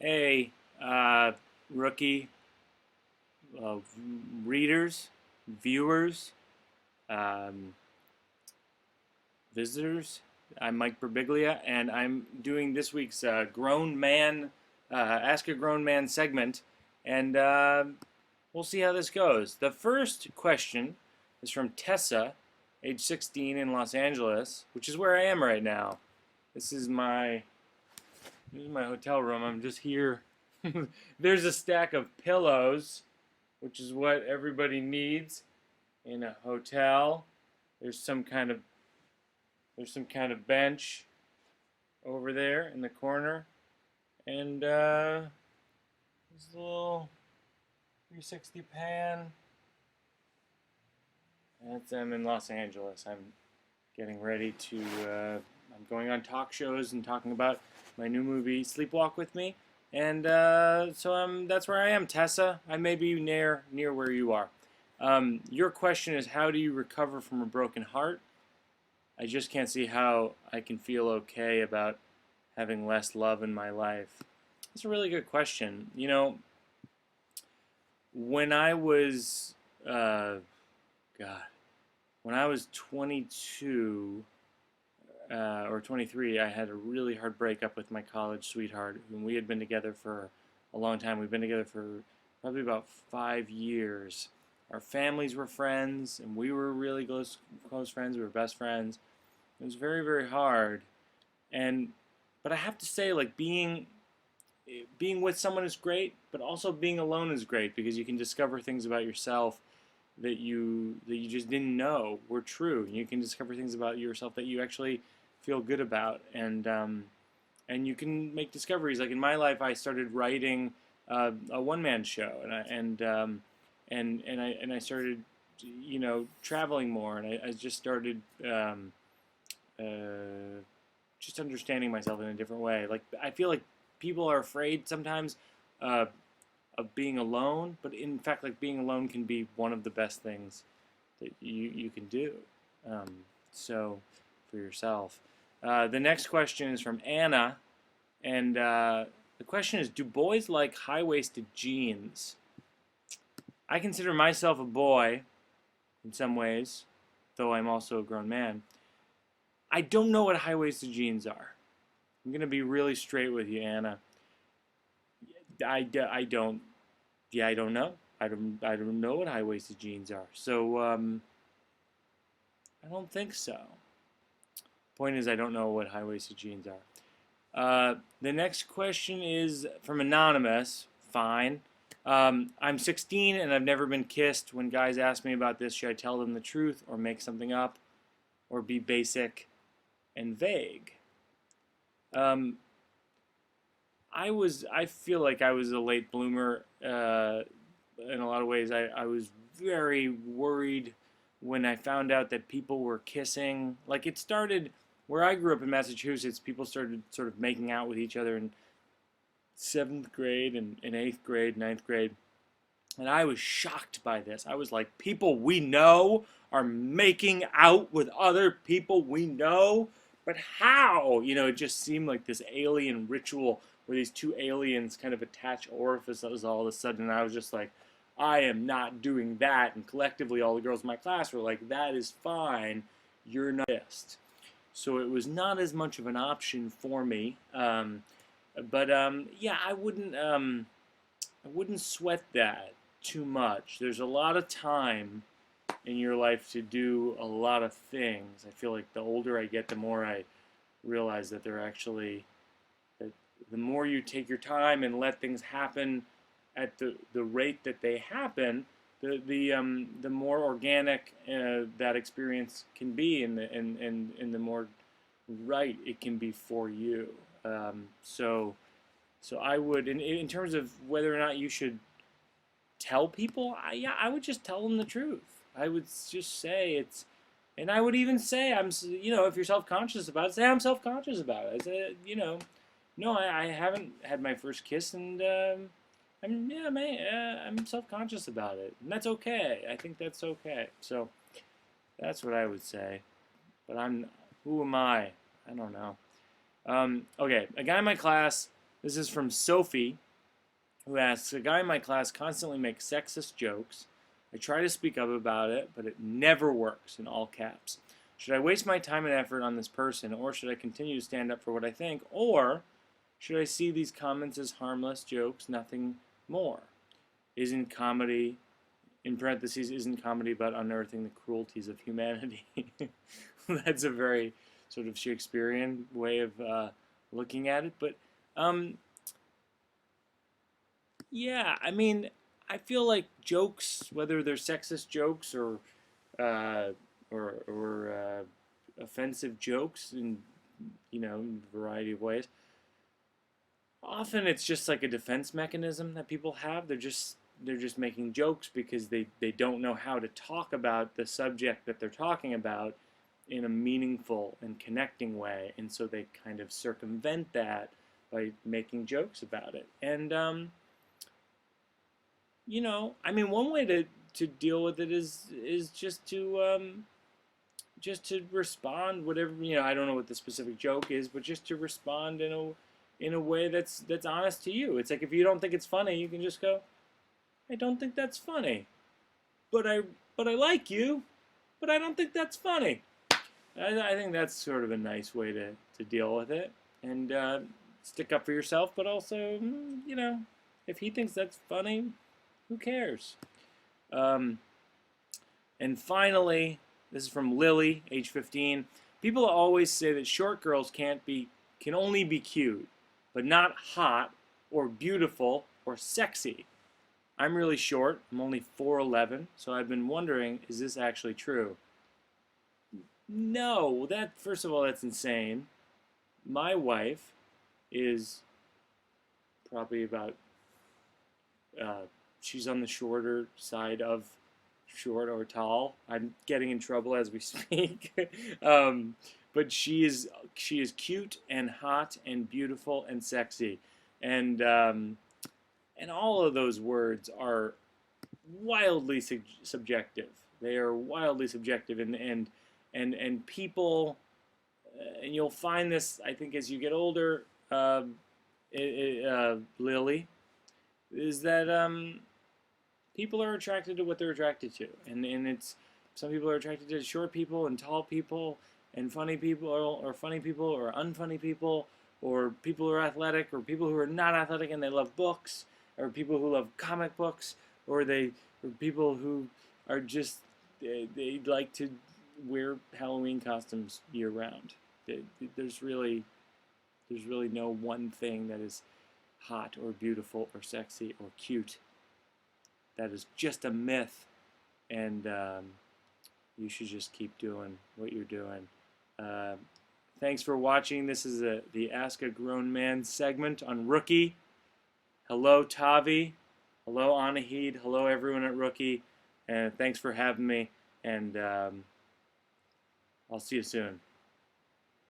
Hey, rookie uh, readers, viewers, um, visitors. I'm Mike Birbiglia, and I'm doing this week's Grown Man, Ask a Grown Man segment, and we'll see how this goes. The first question is from Tessa, age 16 in Los Angeles, which is where I am right now. This is my hotel room. I'm just here. There's a stack of pillows, which is what everybody needs in a hotel. There's some kind of bench over there in the corner, and there's a little 360 pan. I'm in Los Angeles. I'm getting ready to. I'm going on talk shows and talking about my new movie, Sleepwalk with Me, and that's where I am, Tessa. I may be near where you are. Your question is, how do you recover from a broken heart? I just can't see how I can feel okay about having less love in my life. That's a really good question. You know, when I was, God, when I was 22 or 23, I had a really hard breakup with my college sweetheart, whom we had been together for a long time. We've been together for probably about 5 years. Our families were friends, and we were really close friends. We were best friends. It was very, very hard, but I have to say, like being with someone is great, but also being alone is great because you can discover things about yourself that you just didn't know were true. You can discover things about yourself that you actually feel good about, and you can make discoveries. Like in my life, I started writing a one-man show, and I started, traveling more, and I just started. Just understanding myself in a different way. Like I feel like people are afraid sometimes uh, of being alone, but in fact, like being alone can be one of the best things that you can do. Um, so for yourself. The next question is from Anna, and the question is: do boys like high-waisted jeans? I consider myself a boy in some ways, though I'm also a grown man. I don't know what high-waisted jeans are. I'm gonna be really straight with you, Anna. I don't. Yeah, I don't know. I don't know what high-waisted jeans are. So I don't think so. Point is, I don't know what high-waisted jeans are. The next question is from Anonymous. Fine. I'm 16 and I've never been kissed. When guys ask me about this, should I tell them the truth or make something up or be basic and vague? I feel like I was a late bloomer in a lot of ways. I was very worried when I found out that people were kissing. Like it started where I grew up in Massachusetts. People started sort of making out with each other in 7th grade and in 8th grade, 9th grade. And I was shocked by this. I was like, people we know are making out with other people we know? But how? It just seemed like this alien ritual where these two aliens kind of attach orifices all of a sudden. And I was just like, I am not doing that. And collectively, all the girls in my class were like, that is fine. You're not pissed. So it was not as much of an option for me. Yeah, I wouldn't sweat that too much. There's a lot of time in your life to do a lot of things. I feel like the older I get, the more I realize that the more you take your time and let things happen at the rate that they happen, the more organic that experience can be, and the more right it can be for you. So I would, in terms of whether or not you should tell people, I would just tell them the truth. I would just say it's, and I would even say if you're self-conscious about it, say I'm self-conscious about it. I say, no, I haven't had my first kiss, and I'm self-conscious about it, and that's okay. I think that's okay. So that's what I would say. But who am I? I don't know. Okay, a guy in my class This is from Sophie, who asks, a guy in my class constantly makes sexist jokes. I try to speak up about it, but it never works, in all caps. Should I waste my time and effort on this person, or should I continue to stand up for what I think, or should I see these comments as harmless jokes, nothing more? Isn't comedy, in parentheses, isn't comedy about unearthing the cruelties of humanity? That's a very sort of Shakespearean way of looking at it, but yeah, I mean, I feel like jokes, whether they're sexist jokes uh, or offensive jokes in a variety of ways, often it's just like a defense mechanism that people have. They're just making jokes because they don't know how to talk about the subject that they're talking about in a meaningful and connecting way, and so they kind of circumvent that by making jokes about it. And I mean, one way to deal with it is just to respond, whatever, I don't know what the specific joke is, but just to respond in a way that's honest to you. It's like, if you don't think it's funny, you can just go, I don't think that's funny, but I like you, but I don't think that's funny. I think that's sort of a nice way to deal with it, and stick up for yourself, but also, if he thinks that's funny, who cares? And finally, this is from Lily, age 15. People always say that short girls can only be cute, but not hot or beautiful or sexy. I'm really short. I'm only 4'11", so I've been wondering, is this actually true? No, first of all, that's insane. My wife is probably about she's on the shorter side of short or tall. I'm getting in trouble as we speak. But she is cute and hot and beautiful and sexy, and all of those words are wildly subjective. They are wildly subjective, and people, and you'll find this, I think, as you get older, Lily, is that people are attracted to what they're attracted to, and it's, some people are attracted to short people and tall people and funny people, or funny people or unfunny people, or people who are athletic or people who are not athletic and they love books, or people who love comic books, or people who are just, they like to wear Halloween costumes year round. There's really no one thing that is hot or beautiful or sexy or cute. That is just a myth, and you should just keep doing what you're doing. Thanks for watching. This is the Ask a Grown Man segment on Rookie. Hello, Tavi. Hello, Anahid. Hello, everyone at Rookie. And thanks for having me. And I'll see you soon.